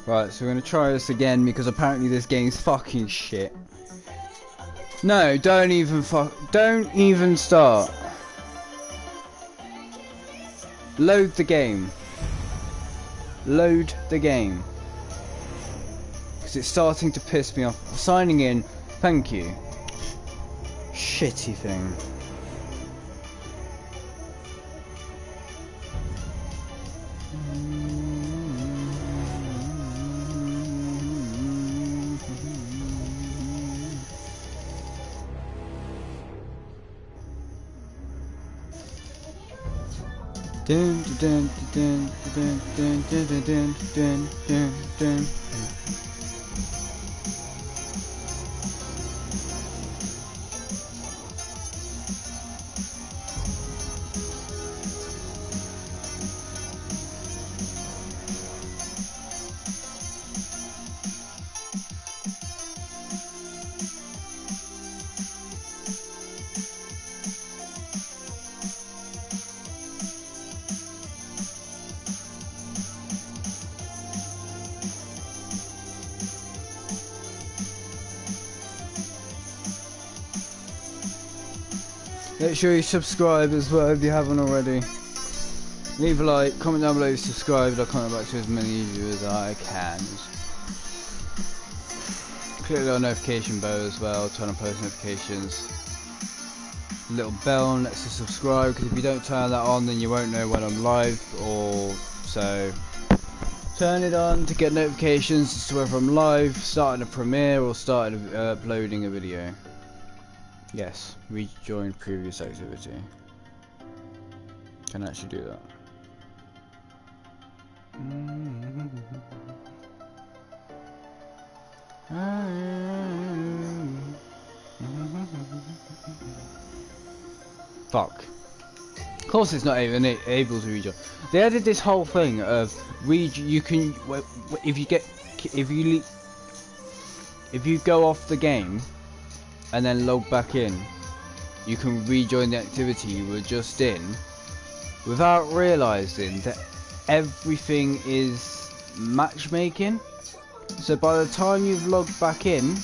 Right, so we're gonna try this again because apparently this game's fucking shit. No, don't even start. Load the game. Load the game. Because it's starting to piss me off. Signing in, thank you. Shitty thing. Dun dun dun dun dun dun dun dun dun dun. Make sure you subscribe as well if you haven't already. Leave a like, comment down below, subscribe, I'll comment back to as many of you as I can. Click the little notification bell as well, turn on post notifications. Little bell next to subscribe, because if you don't turn that on then you won't know when I'm live, or so. Turn it on to get notifications as to whether I'm live, starting a premiere, or starting uploading a video. Yes, rejoin previous activity. Can actually do that. Fuck. Of course it's not even able to rejoin. They added this whole thing of you can if you go off the game and then log back in, you can rejoin the activity you were just in without realizing that everything is matchmaking. So by the time you've logged back in,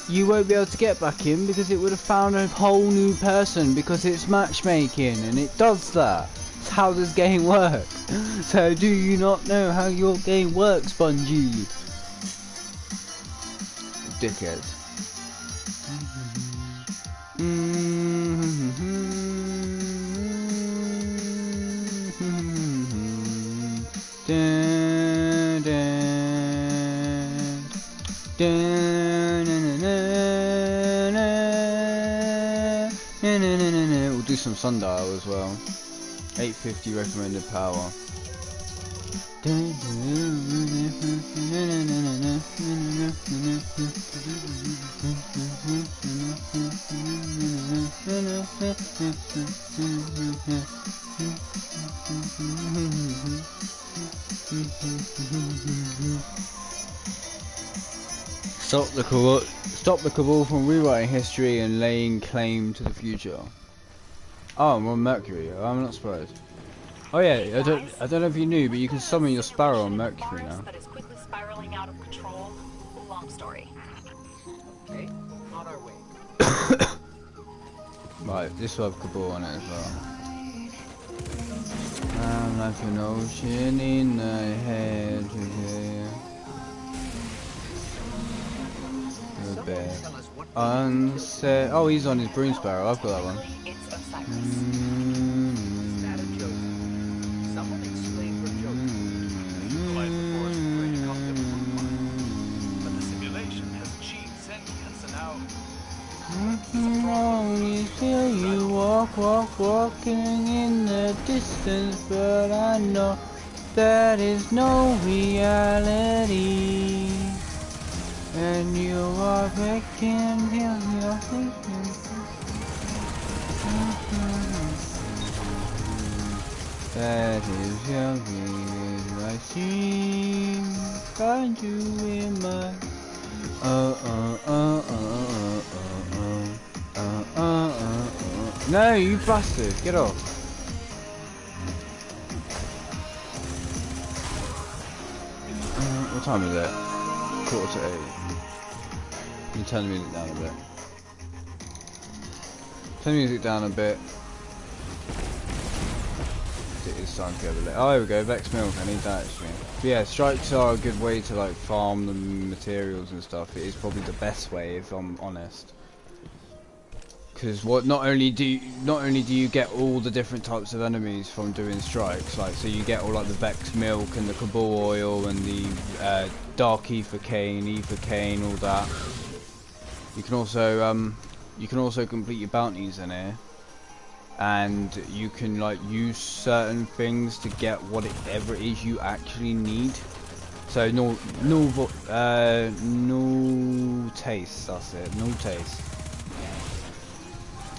you won't be able to get back in because it would have found a whole new person because it's matchmaking, and it does that. It's how this game works. So do you not know how your game works, Bungie? Dickhead. We'll do some sundial as well. 850 recommended power. Stop the cabal from rewriting history and laying claim to the future. Oh, I'm on Mercury. I'm not surprised. Oh yeah, I don't know if you knew, but you can summon your Sparrow on Mercury now. That is quickly spiraling out of control. Long story. Okay, on our way. Right, this will have Cabal on it as well. I'm like an ocean in the head. The bear. Unsaid. Oh, he's on his Broom Sparrow. I've got that one. It's Osiris. Someone explain for Joseph. But the simulation has achieved sentience and now Only feel you walking in the distance, but I know that is no reality. And you are making your thinking. That is your game, I see. Find you in my No, you bastard! Get off! What time is it? 7:45. You turn the music down a bit. Turn the music down a bit. It is time to go over there. Oh, there we go. Vex Milk. I need that actually. But yeah, strikes are a good way to like farm the materials and stuff. It is probably the best way, if I'm honest. Because not only do you get all the different types of enemies from doing strikes, like so you get all like the Vex Milk and the Cabal Oil and the Dark Ether Cane, all that. You can also complete your bounties in here, and you can like use certain things to get whatever it is you actually need. So null taste, that's it, null taste.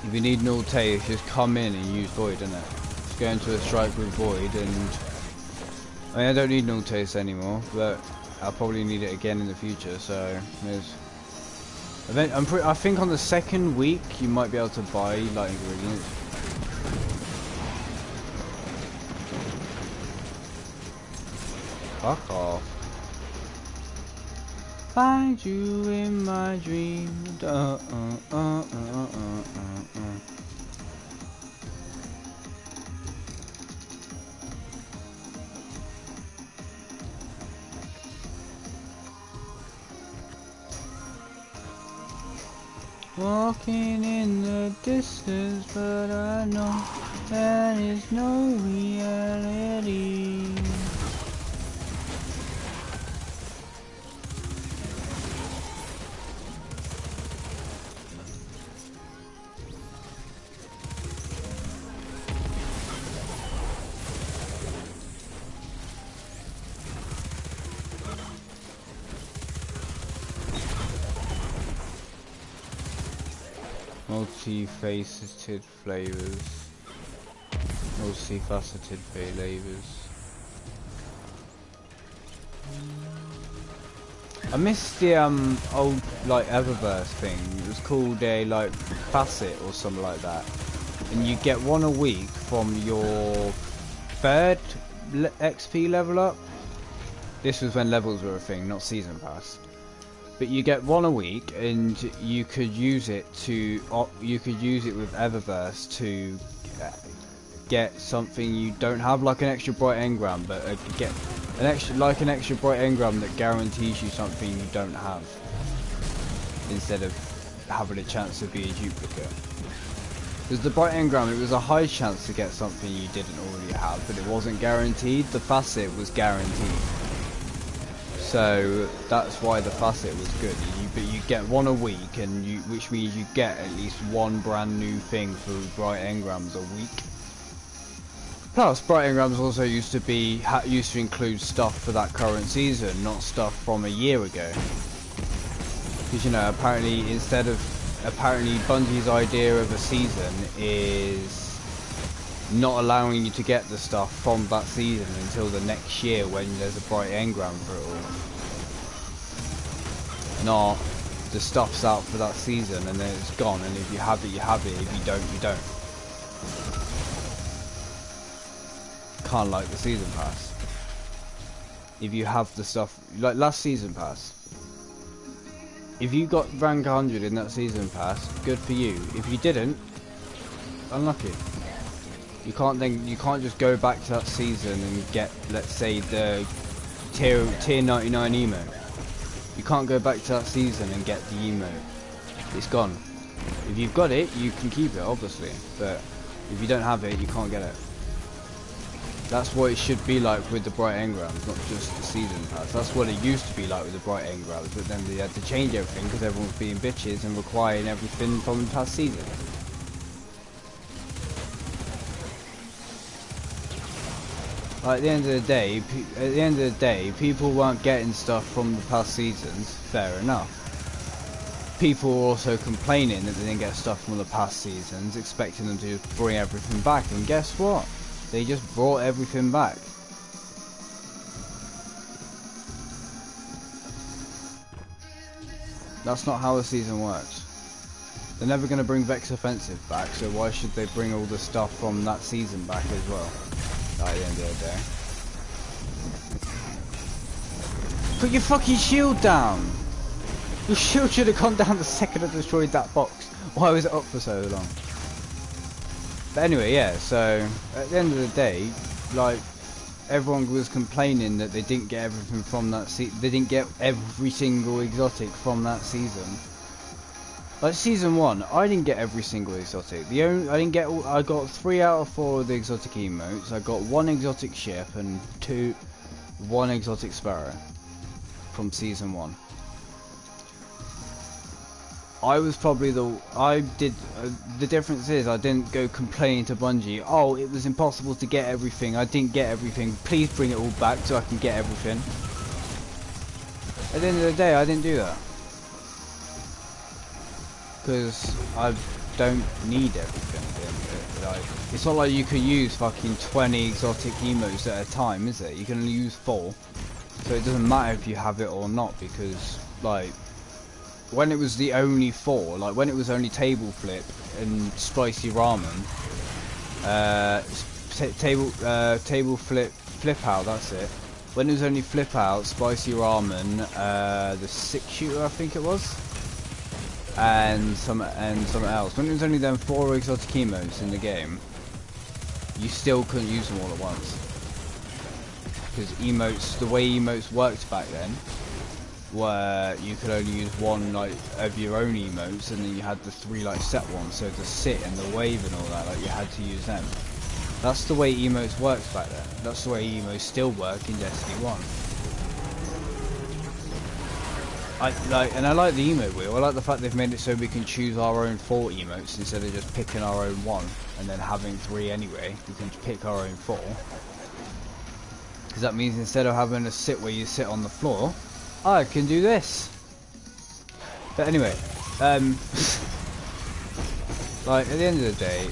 If you need null taste, just come in and use Void, innit? Just go into a strike with Void, and I mean I don't need null taste anymore, but I'll probably need it again in the future. So there's. I think on the second week you might be able to buy like ingredients. Fuck off. Find you in my dream. Walking in the distance, but I know there is no reality. Multi-faceted flavors. Multi-faceted flavors. I missed the old like Eververse thing. It was called a like facet or something like that, and you get one a week from your third XP level up. This was when levels were a thing, not season pass. But you get one a week, and you could use it with Eververse to get something you don't have, like an extra bright engram, but get an extra bright engram that guarantees you something you don't have, instead of having a chance to be a duplicate. Because the bright engram, it was a high chance to get something you didn't already have, but it wasn't guaranteed. The facet was guaranteed. So that's why the facet was good. But you get one a week, and which means you get at least one brand new thing for bright engrams a week. Plus, bright engrams also used to include stuff for that current season, not stuff from a year ago. Because you know, apparently Bungie's idea of a season is not allowing you to get the stuff from that season until the next year when there's a bright engram for it all. Not the stuff's out for that season and then it's gone, and if you have it, you have it. If you don't, you don't. Can't like the season pass. If you have the stuff, like last season pass. If you got rank 100 in that season pass, good for you. If you didn't, unlucky. You can't just go back to that season and get, let's say, the tier 99 emote. You can't go back to that season and get the emote. It's gone. If you've got it, you can keep it, obviously. But if you don't have it, you can't get it. That's what it should be like with the bright engrams, not just the season pass. That's what it used to be like with the bright engrams, but then they had to change everything because everyone was being bitches and requiring everything from the past season. Like, at the end of the day, people weren't getting stuff from the past seasons. Fair enough. People were also complaining that they didn't get stuff from the past seasons, expecting them to bring everything back. And guess what? They just brought everything back. That's not how the season works. They're never going to bring Vex Offensive back, so why should they bring all the stuff from that season back as well? At the end of the day. Put your fucking shield down! Your shield should have gone down the second I destroyed that box. Why was it up for so long? But anyway, yeah, so at the end of the day, like, everyone was complaining that they didn't get everything from that they didn't get every single exotic from that season. Like season 1, I didn't get every single exotic. I got 3 out of 4 of the exotic emotes. I got 1 exotic ship and 1 exotic sparrow from season 1. I was probably the difference is I didn't go complaining to Bungie, oh, it was impossible to get everything, I didn't get everything, please bring it all back so I can get everything. At the end of the day, I didn't do that. Because I don't need everything. Like, it's not like you can use fucking 20 exotic emotes at a time, is it? You can only use 4. So it doesn't matter if you have it or not, because, like, when it was the only 4, like when it was only table flip and spicy ramen, table flip out, that's it. When it was only flip out, spicy ramen, the 6 shooter I think it was, and something else. When it was only them 4 exotic emotes in the game, you still couldn't use them all at once. Because emotes, the way emotes worked back then, where you could only use 1 like of your own emotes, and then you had the 3 like set ones, so the sit and the wave and all that, like you had to use them. That's the way emotes worked back then. That's the way emotes still work in Destiny 1. I like the emote wheel. I like the fact they've made it so we can choose our own 4 emotes instead of just picking our own 1 and then having 3 anyway. We can pick our own 4. Because that means instead of having a sit where you sit on the floor, I can do this. But anyway, like at the end of the day,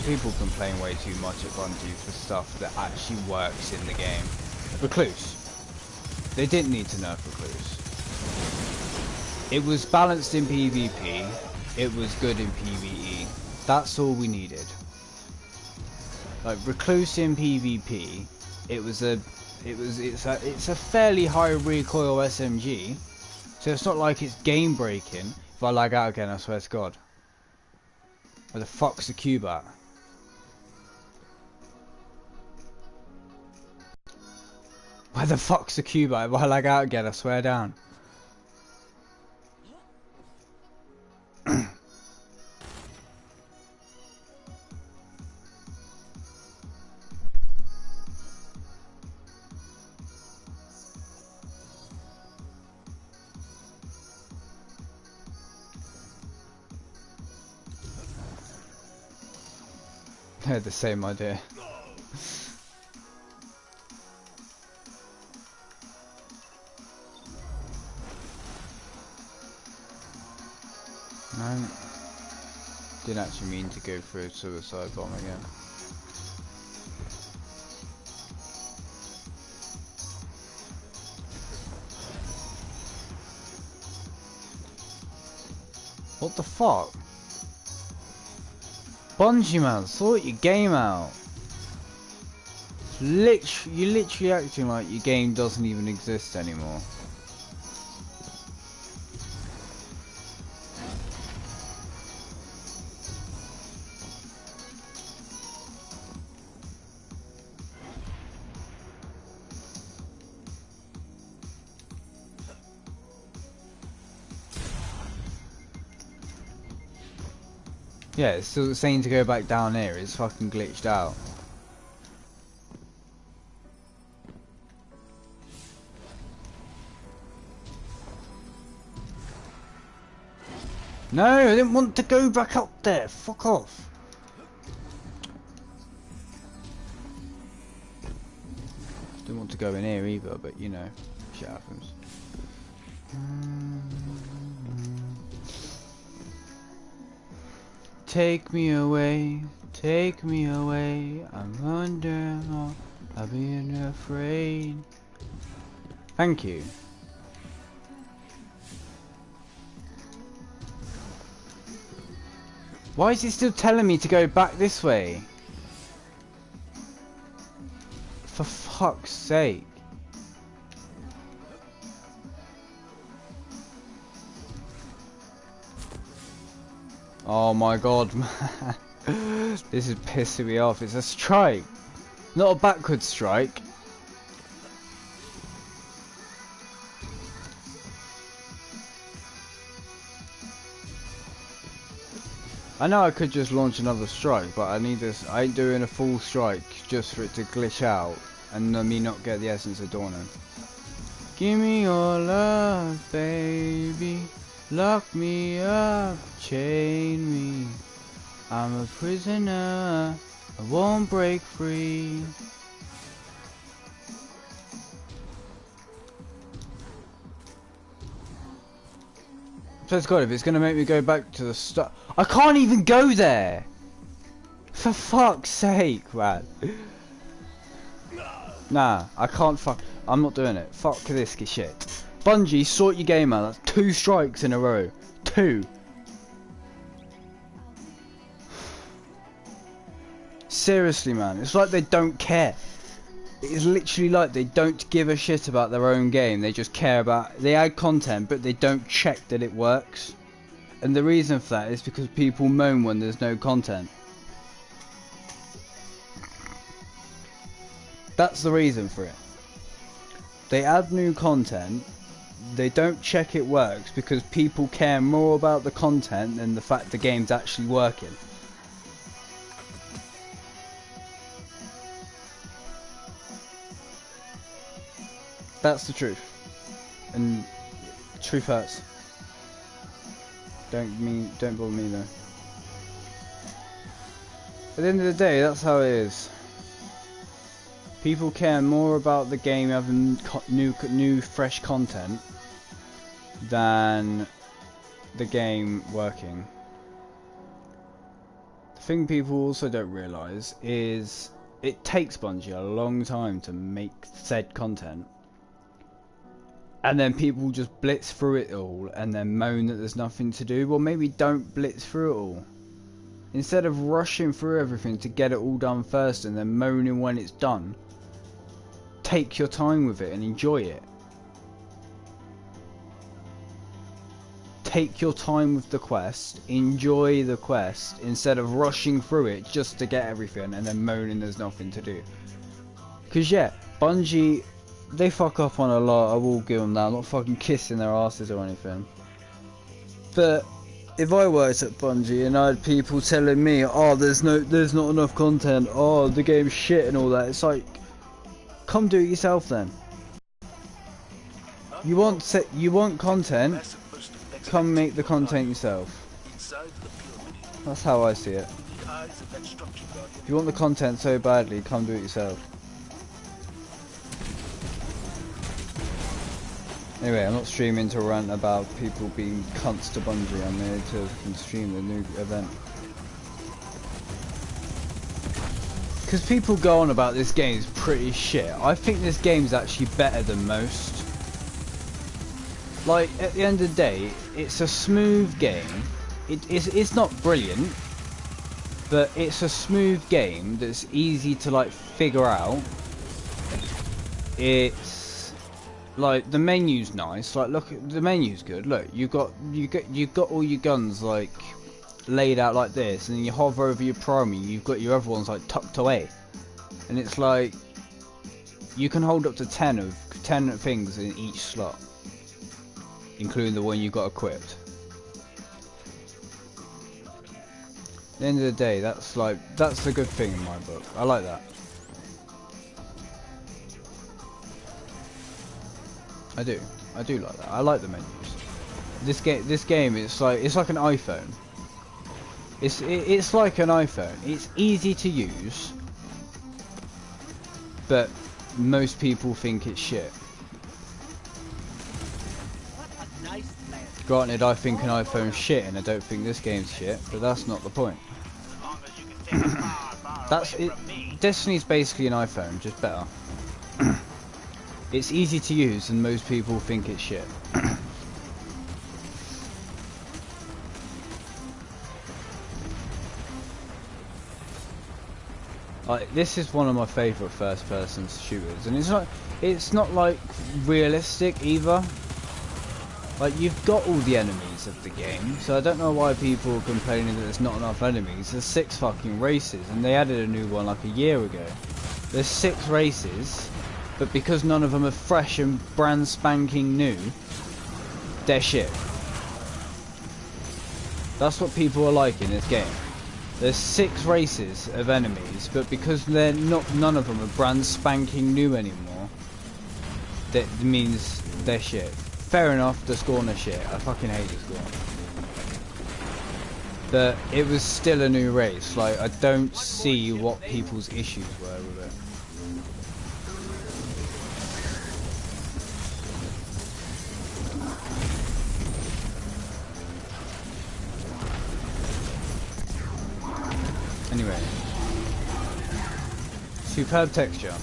people complain way too much at Bungie for stuff that actually works in the game. Recluse. They didn't need to nerf Recluse. It was balanced in PvP. It was good in PvE. That's all we needed. Like Recluse in PvP, it's a fairly high recoil SMG, so it's not like it's game breaking. If I lag out again, I swear to God. Where the fuck's the cube at? Where the fuck's the cube at? If I lag out again, I swear down. They had the same idea. No. Didn't actually mean to go through a suicide bomb again. What the fuck? Bungie man, sort your game out. You're literally acting like your game doesn't even exist anymore. Yeah, it's still saying to go back down here. It's fucking glitched out. No, I didn't want to go back up there. Fuck off. Didn't want to go in here either, but you know, shit happens. Take me away, I'm under all, I'm being afraid. Thank you. Why is it still telling me to go back this way? For fuck's sake. Oh my god, man. This is pissing me off. It's a strike. Not a backward strike. I know I could just launch another strike, but I need this. I ain't doing a full strike just for it to glitch out and me not get the essence of dawning. Give me your love, baby. Lock me up, chain me. I'm a prisoner. I won't break free. Please God, if it's gonna make me go back to the start, I can't even go there. For fuck's sake, man. Nah, I can't I'm not doing it. Fuck this shit. Bungie, sort your game out. That's 2 strikes in a row. 2. Seriously, man. It's like they don't care. It's literally like they don't give a shit about their own game. They just care about... They add content, but they don't check that it works. And the reason for that is because people moan when there's no content. That's the reason for it. They add new content. They don't check it works because people care more about the content than the fact the game's actually working. That's the truth, and truth hurts. Don't bother me though. At the end of the day, that's how it is. People care more about the game having new fresh content than the game working. The thing people also don't realise is it takes Bungie a long time to make said content. And then people just blitz through it all and then moan that there's nothing to do. Well, maybe don't blitz through it all. Instead of rushing through everything to get it all done first and then moaning when it's done, take your time with it and enjoy it. Take your time with the quest, enjoy the quest, instead of rushing through it just to get everything and then moaning there's nothing to do. Because yeah, Bungie... They fuck up on a lot, I will give them that. I'm not fucking kissing their asses or anything. But if I worked at Bungie and I had people telling me, oh, there's not enough content, oh, the game's shit and all that, it's like, come do it yourself then. You want content, come make the content yourself. That's how I see it. If you want the content so badly, come do it yourself. Anyway, I'm not streaming to rant about people being cunts to Bungie. I'm here to stream the new event. Because people go on about this game's pretty shit. I think this game's actually better than most. Like, at the end of the day, it's a smooth game. It's not brilliant, but it's a smooth game that's easy to like figure out. It's like the menu's nice. Like, look, the menu's good. Look, you got all your guns like laid out like this, and then you hover over your primary. You've got your other ones like tucked away, and it's like you can hold up to 10 things in each slot, including the one you got equipped. At the end of the day, that's a good thing in my book. I like that. I do like that. I like the menus. This game it's like an iPhone. It's like an iPhone. It's easy to use, but most people think it's shit. What a nice plan. Granted, I think an iPhone's shit, and I don't think this game's shit, but that's not the point. That's it. Destiny's basically an iPhone, just better. It's easy to use and most people think it's shit. Like, this is one of my favourite first-person shooters, and it's not like realistic either. Like, you've got all the enemies of the game, so I don't know why people are complaining that there's not enough enemies. There's 6 fucking races, and they added a new one like a year ago. There's 6 races, but because none of them are fresh and brand spanking new, they're shit. That's what people are like in this game. There's 6 races of enemies, but because none of them are brand spanking new anymore, that means they're shit. Fair enough, the Scorn are shit. I fucking hate the Scorn. But it was still a new race. Like, I don't see what people's issues were with it. Anyway. Superb texture.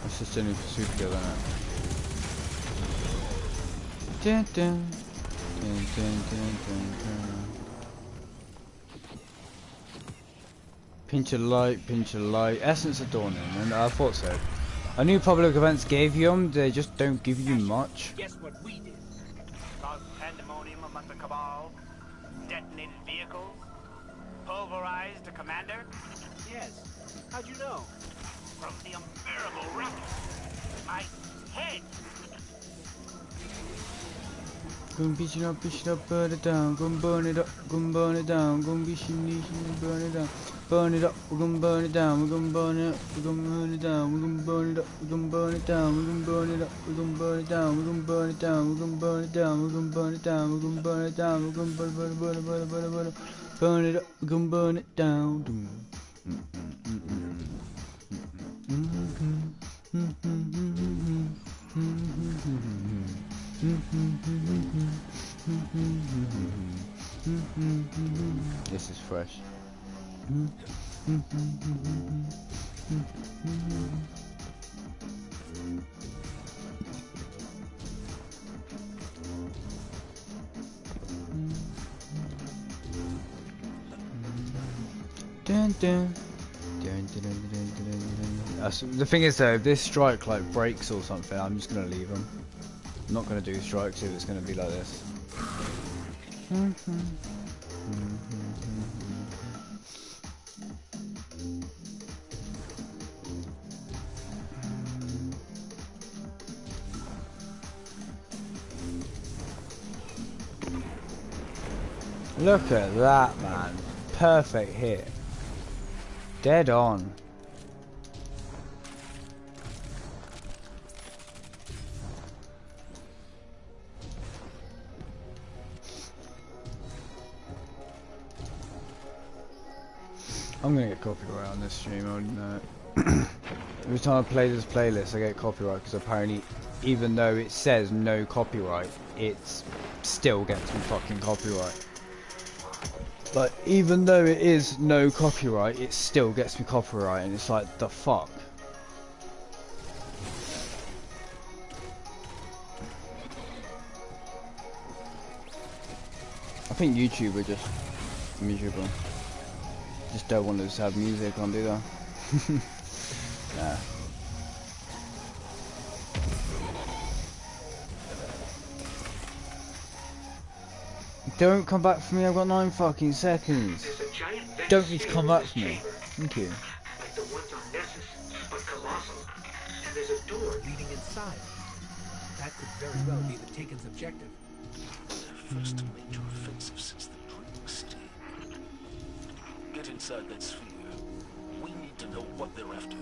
That's just only for super good, isn't it? Dun, dun, dun, dun, dun, dun. Pinch of light, essence of dawning, and I thought so. I knew public events gave you them, they just don't give you much. Guess what we did? Caused pandemonium among the Cabal, detonated vehicles, pulverized a commander. Yes. How'd you know? From the unbearable ruckus. My head. Gonna pitch it up, burn it down, gonna burn it up, gonna burn it down, gonna be shitty, burn it down, burn it up, we're gonna burn it down, we're gonna burn it up, we're gonna burn it down, we're gonna burn it up, we're gonna burn it down, we're gonna burn it up, we're gonna burn it down, we're gonna burn it down, we're gonna burn it down, we're gonna burn it down, we're gonna burn it down, we're gonna burn it up, we're gonna burn it down. This is fresh. Dun, dun. The thing is though, if this strike like breaks or something, I'm just gonna leave them. I'm not gonna do strikes if it's gonna be like this. Look at that, man. Perfect hit. Dead on. I'm gonna get copyright on this stream, I already know it. Every time I play this playlist I get copyright because apparently even though it says no copyright, it still gets me fucking copyright. Like, even though it is no copyright, it still gets me copyright, and it's like, the fuck? I think YouTube are just miserable. Just don't want us to have music on, do they? Nah. Don't come back for me, I've got 9 fucking seconds. Don't need to come back for me. Thank you. Like the ones on Nessus, but colossal. And there's a door leading inside. That could very well be the Taken's objective. Their first major offensive since the Dreaming City. Get inside that sphere. We need to know what they're after.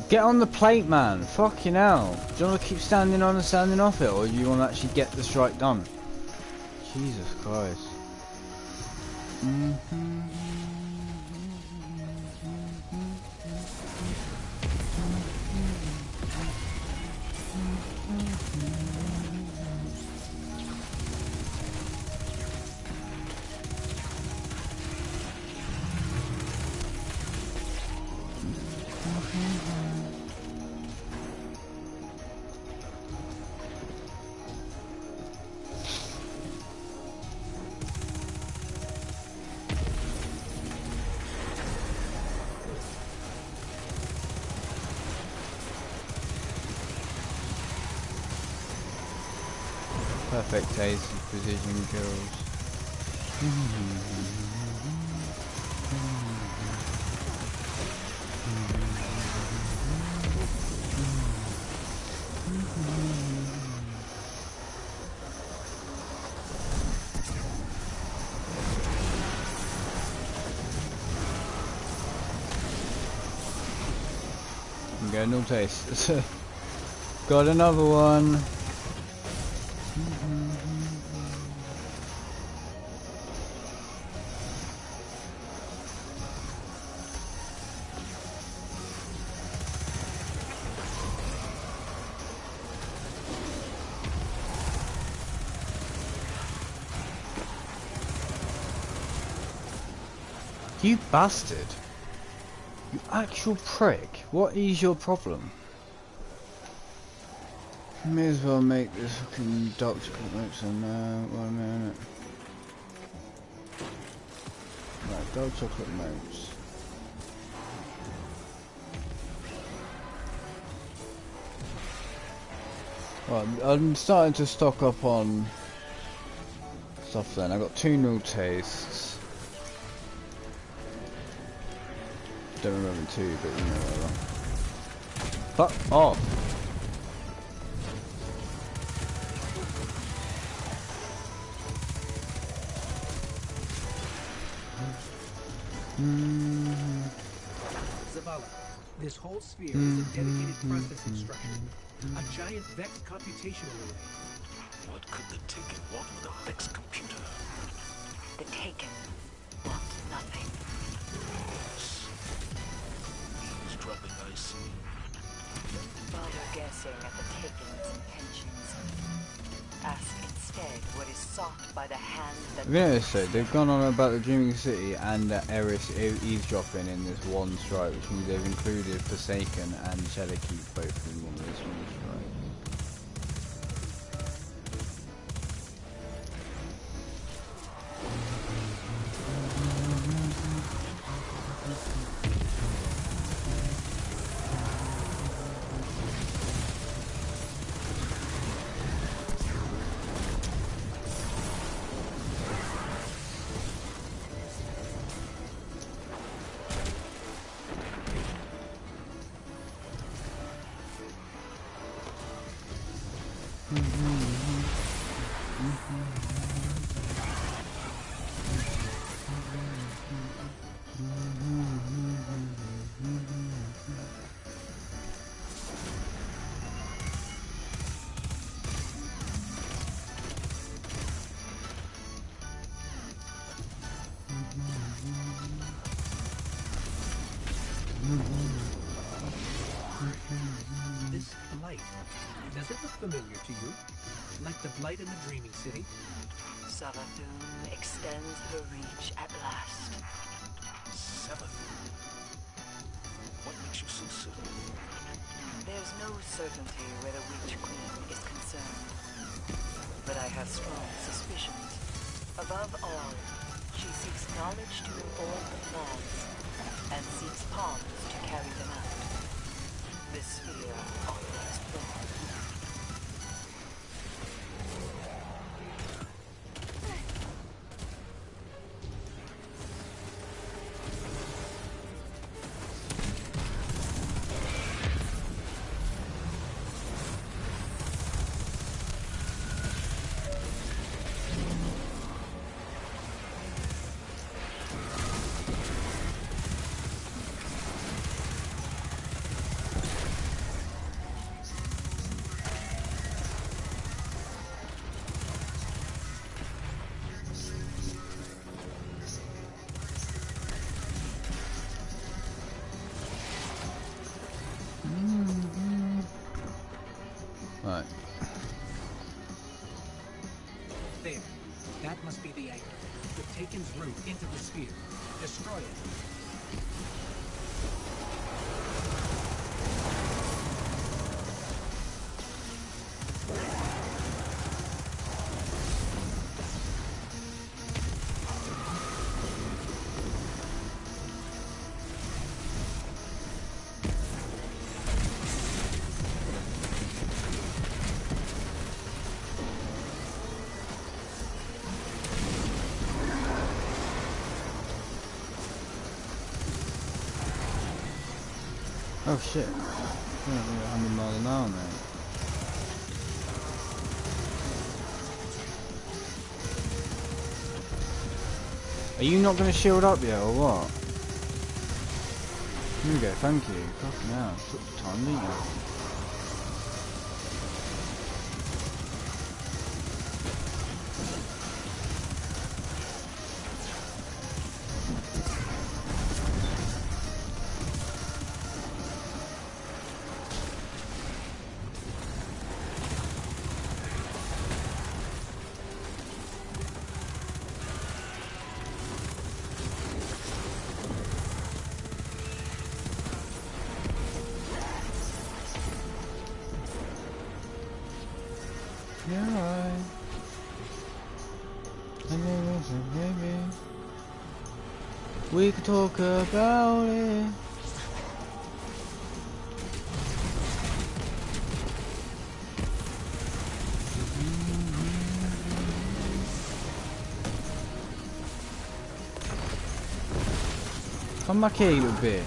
Get on the plate, man. Fucking hell. Do you want to keep standing on and standing off it, or do you want to actually get the strike done? Jesus Christ. Perfect taste and precision kills. Okay, no taste. Got another one. You bastard! You actual prick! What is your problem? May as well make this fucking dark chocolate notes in there. 1 minute. Right, dark chocolate notes. Right, I'm starting to stock up on stuff then. I got 2 new tastes. Don't remember 2, but you know whatever. Fuck off! Zavala, this whole sphere is a dedicated processing structure. A giant Vex computational array. What could the Taken want with a Vex computer? The Taken want nothing. Eavesdropping, I see. Don't bother guessing at the Taken's intentions. Ask instead what is sought by the hand that... I'm gonna say, they've gone on about the Dreaming City and Eris eavesdropping in this one strike, which means they've included Forsaken and Shadowkeep both in one of this one strike. This blight, does it look familiar to you? Like the blight in the Dreaming City? Savathun extends her reach at last. 7. What makes you so certain? There's no certainty where the Witch Queen is concerned. But I have strong suspicions. Above all, she seeks knowledge to inform the plans, and seeks pawns to carry them out. This sphere offers both. Right. There. That must be the anchor. The Taken's route into the sphere. Destroy it. Oh shit. I'm going 100 miles an hour, mate. Are you not going to shield up yet, or what? Here we go, thank you. Fucking hell, took the time, didn't you? We could talk about it. Come back here, you little bitch.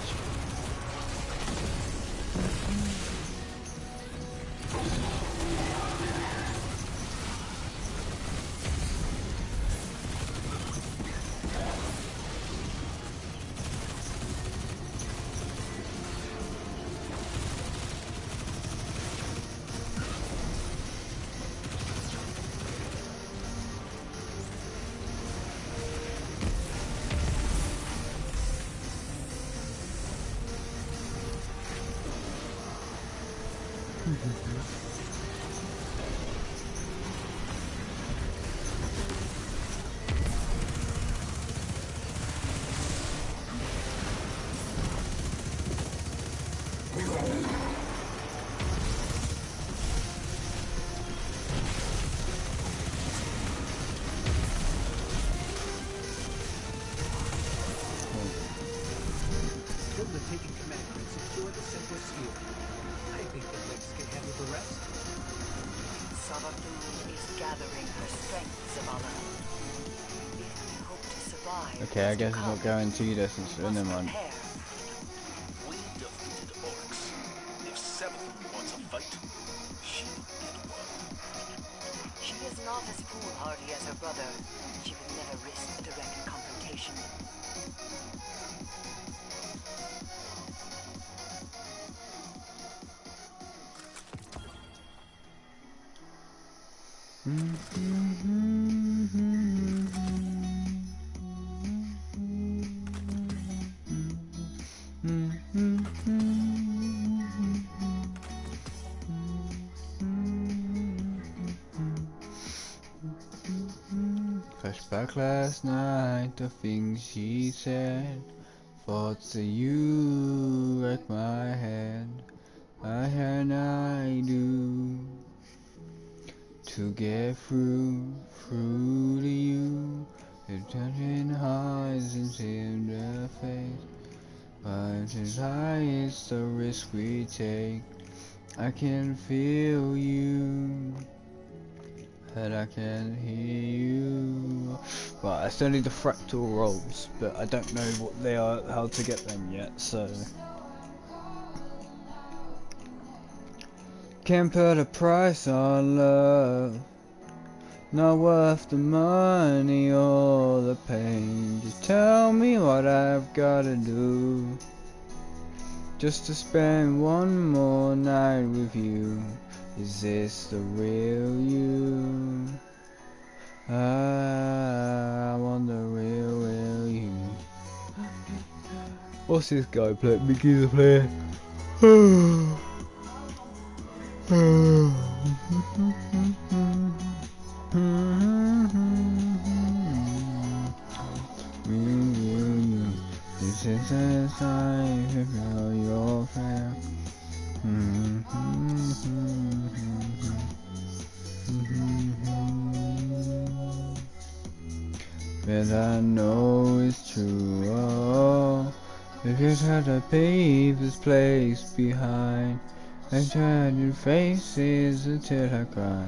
Taking command and secure the central sphere. I think the Vex can handle the rest. Savathûn is gathering her strength, Zavala. If we hope to survive, Okay, I guess it's not guaranteed essence, so never mind. We defeated orcs. If Savathûn wants a fight, she'll get one. She is not as foolhardy as her brother. She would never risk a direct confrontation. Flashback last night, the things she said. Thoughts of you wreck my head. I can I do to get through to you? If touching eyes and seeing their face, but it's the risk we take. I can feel you, and I can hear you. Right, I still need the fractal rolls, but I don't know what they are, how to get them yet, so. Can't put a price on love, not worth the money or the pain. Just tell me what I've gotta do, just to spend one more night with you. Is this the real you? I want the real you. What's this guy playing? Mickey's a player. This is the time to know your fair. But I know it's true. Oh, if you try to leave this place behind, I tried your faces until I cry,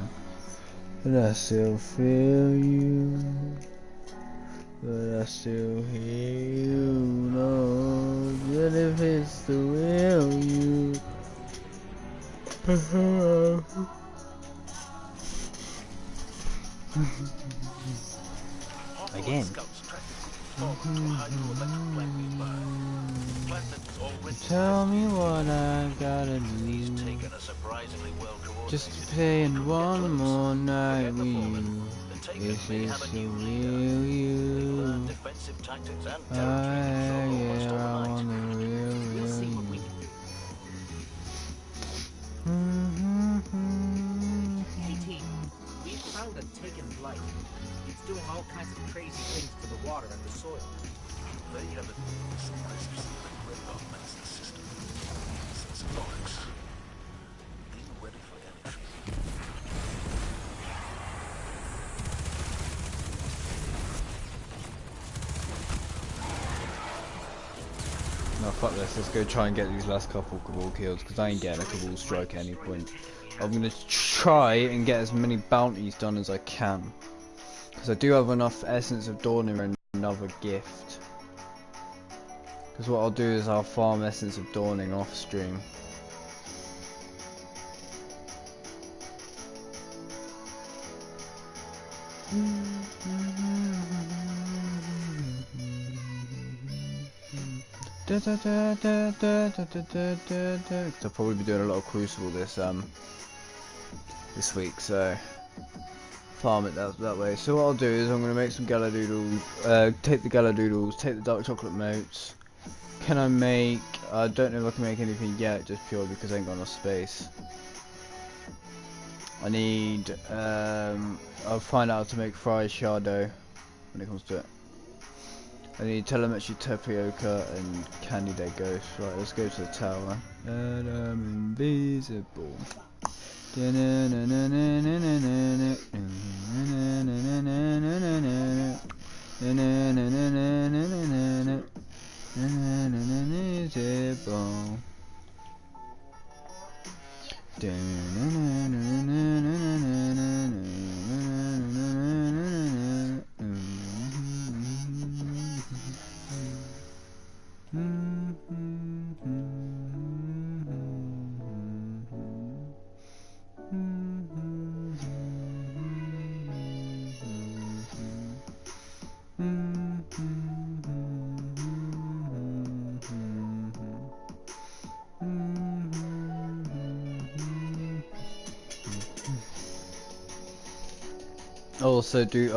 but I still feel you. but I still hear you. No, but if it's the real you. Again. Tell me what I gotta do. Just playing one more night with you. This is the real you. Yeah, I want the real you. Hey team, we found a taken light. It's doing all kinds of crazy things to the water and the soil. They have a secret augments the system. Symbolics. Be ready for anything. No, fuck this, let's go try and get these last couple Cabal kills, because I ain't getting a Cabal strike at any point. I'm going to try and get as many bounties done as I can. Because I do have enough Essence of Dawning and another gift. Because what I'll do is I'll farm Essence of Dawning off stream. I'll probably be doing a lot of Crucible this week, so farm it that way. So what I'll do is I'm going to make some Galadoodles, take the Galadoodles, take the Dark Chocolate Motes. Can I make, I don't know if I can make anything yet, just purely because I ain't got enough space. I need, I'll find out how to make fried Shardo when it comes to it. I need Telemetry Tapioca and Candide Ghost. Right, let's go to the tower. And I'm invisible. Invisible. I also do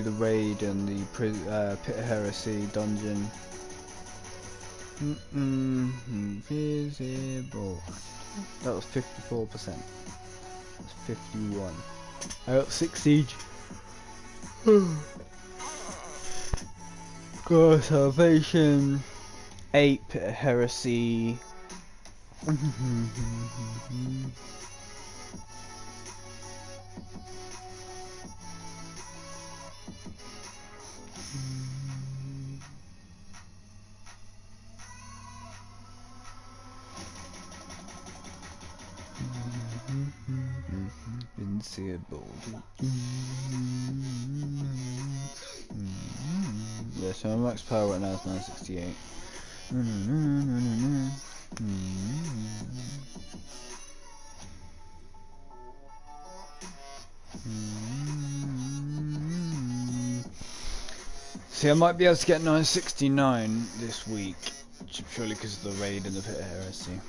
the raid and the Pit of Heresy dungeon. Invisible. That was 54%. That's 51. I got 6 siege. God, Salvation. 8 Pit of Heresy. Invincible. Yeah, so my max power right now is 968. See, I might be able to get 969 this week, purely because of the raid and the Pit of Heresy.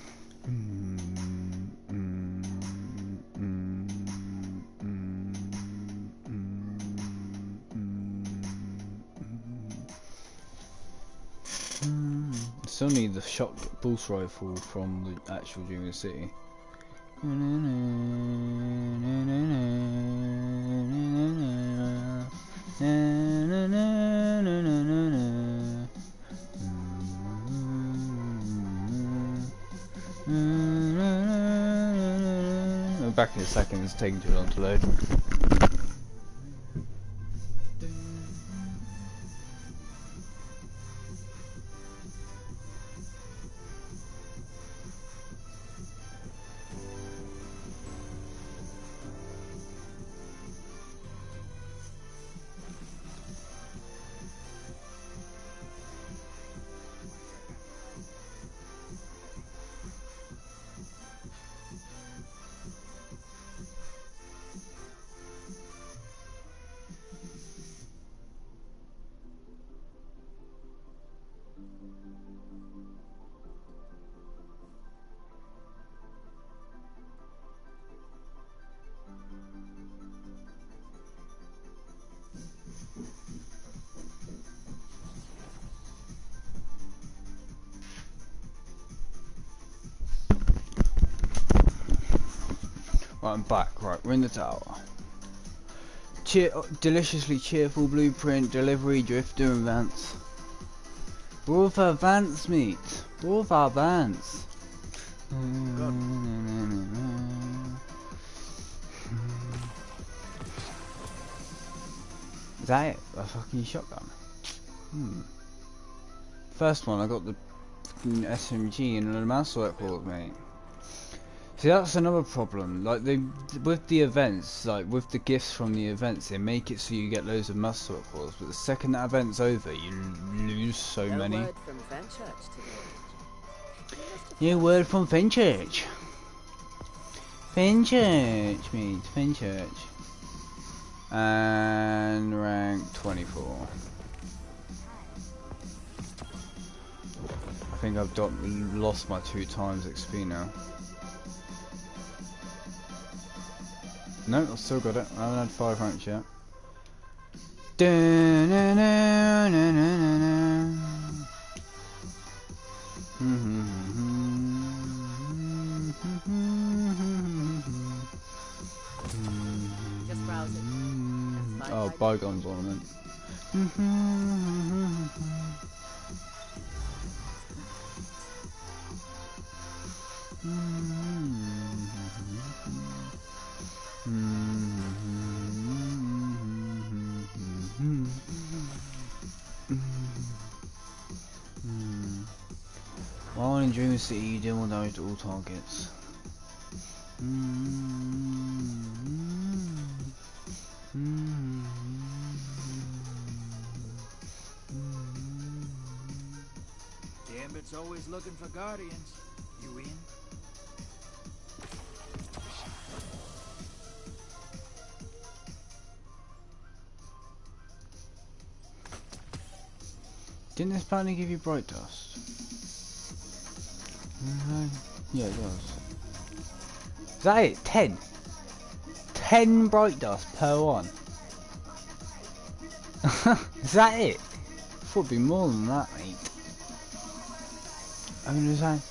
Still need the shot pulse rifle from the actual Dreaming City. I'm back in a second, it's taking too long to load. Right, I'm back. Right, we're in the tower. Deliciously cheerful blueprint, delivery, drifter and Vance. We're all for Vance, mate. We're all for Vance. Is that it? A fucking shotgun? First one, I got the fucking SMG and a mouse workboard, mate. See, that's another problem. Like with the events, like with the gifts from the events, they make it so you get loads of muscle workboards. But the second that event's over, you lose so many. Word from Fenchurch today. New word from Fenchurch. Fenchurch means Fenchurch. And rank 24. I think I've lost my 2 times XP now. No, I've still got it. I haven't had 5 ranks yet. Just browsing. Oh, bygones ornament. While in Dream City, you deal more damage to all targets. Gambit's always looking for guardians. You in? Didn't this apparently give you bright dust? Yeah, it does. Is that it? 10? 10 bright dust per one? Is that it? I thought it'd be more than that, mate. I'm gonna design.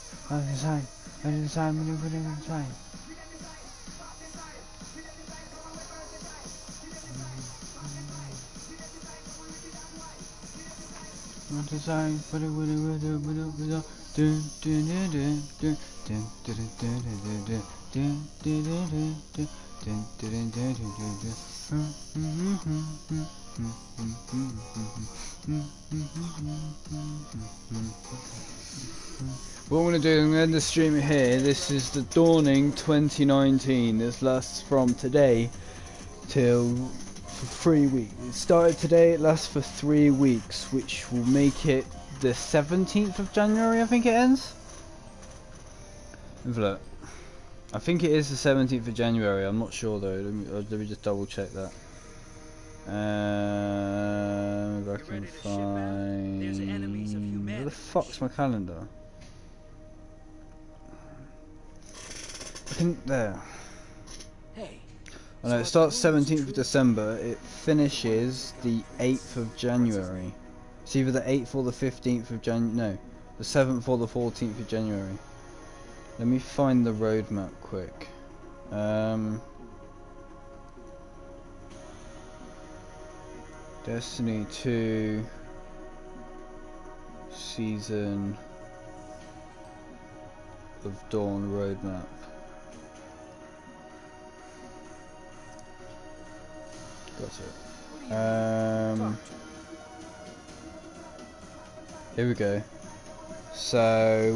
What I'm going to do, I'm going to end the stream here. This is the Dawning 2019. This lasts from today till for 3 weeks. It started today, it lasts for 3 weeks, which will make it the 17th of January, I think it ends. Have a look. I think it is the 17th of January, I'm not sure though. Let me just double check that. If I can find... Where the fuck's my calendar? I think there. I know it starts 17th of December, it finishes the 8th of January. It's either the 8th or the 15th of January, no, the 7th or the 14th of January. Let me find the roadmap quick. Destiny 2 Season of Dawn roadmap. Got it. Here we go. So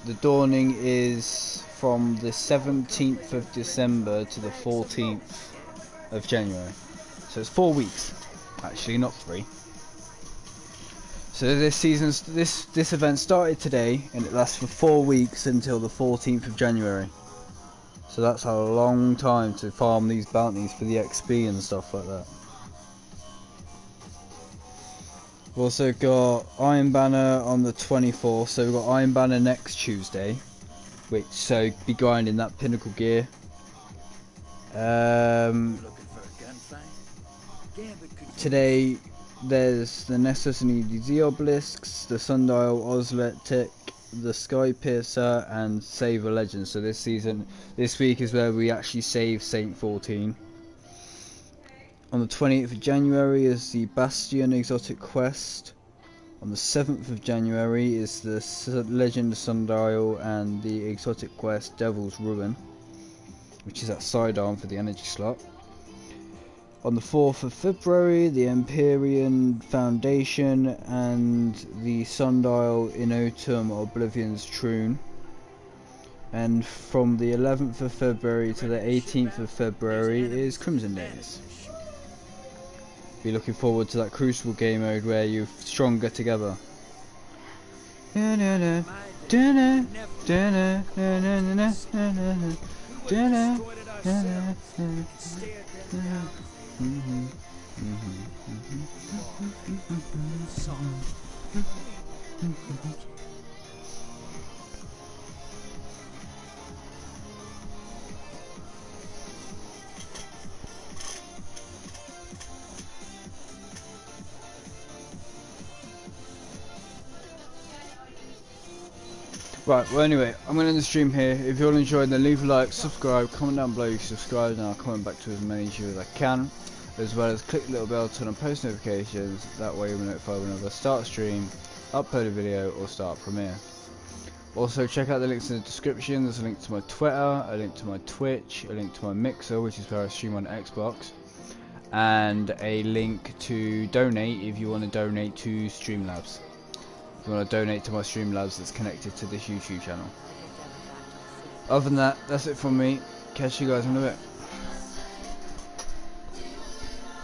the Dawning is from the 17th of December to the 14th of January. So it's 4 weeks. Actually, not 3. So this event started today and it lasts for 4 weeks until the 14th of January. So that's a long time to farm these bounties for the XP and stuff like that. We've also got Iron Banner on the 24th, so we've got Iron Banner next Tuesday, so be grinding that pinnacle gear. Today there's the Nessus and the Obelisks, the Sundial, Ozlet, Tick, the Sky Piercer and Save a Legend. So this week is where we actually save Saint 14. On the 28th of January is the Bastion Exotic Quest. On the 7th of January is the Legend of Sundial and the Exotic Quest Devil's Ruin, which is at Sidearm for the energy slot. On the 4th of February, the Empyrean Foundation and the Sundial Innotum Oblivion's Troon. And from the 11th of February to the 18th of February is Crimson Days. Be looking forward to that Crucible game mode where you're stronger together. Right, well anyway, I'm going to end the stream here. If you all enjoyed, then leave a like, subscribe, comment down below you subscribe, and I'll comment back to as many of you as I can. As well as click the little bell, turn on post notifications, that way you'll be notified whenever I start a stream, upload a video, or start Premiere. Also check out the links in the description. There's a link to my Twitter, a link to my Twitch, a link to my Mixer, which is where I stream on Xbox, and a link to donate if you want to donate to Streamlabs. If you want to donate to my Streamlabs that's connected to this YouTube channel. Other than that, that's it from me. Catch you guys in a bit.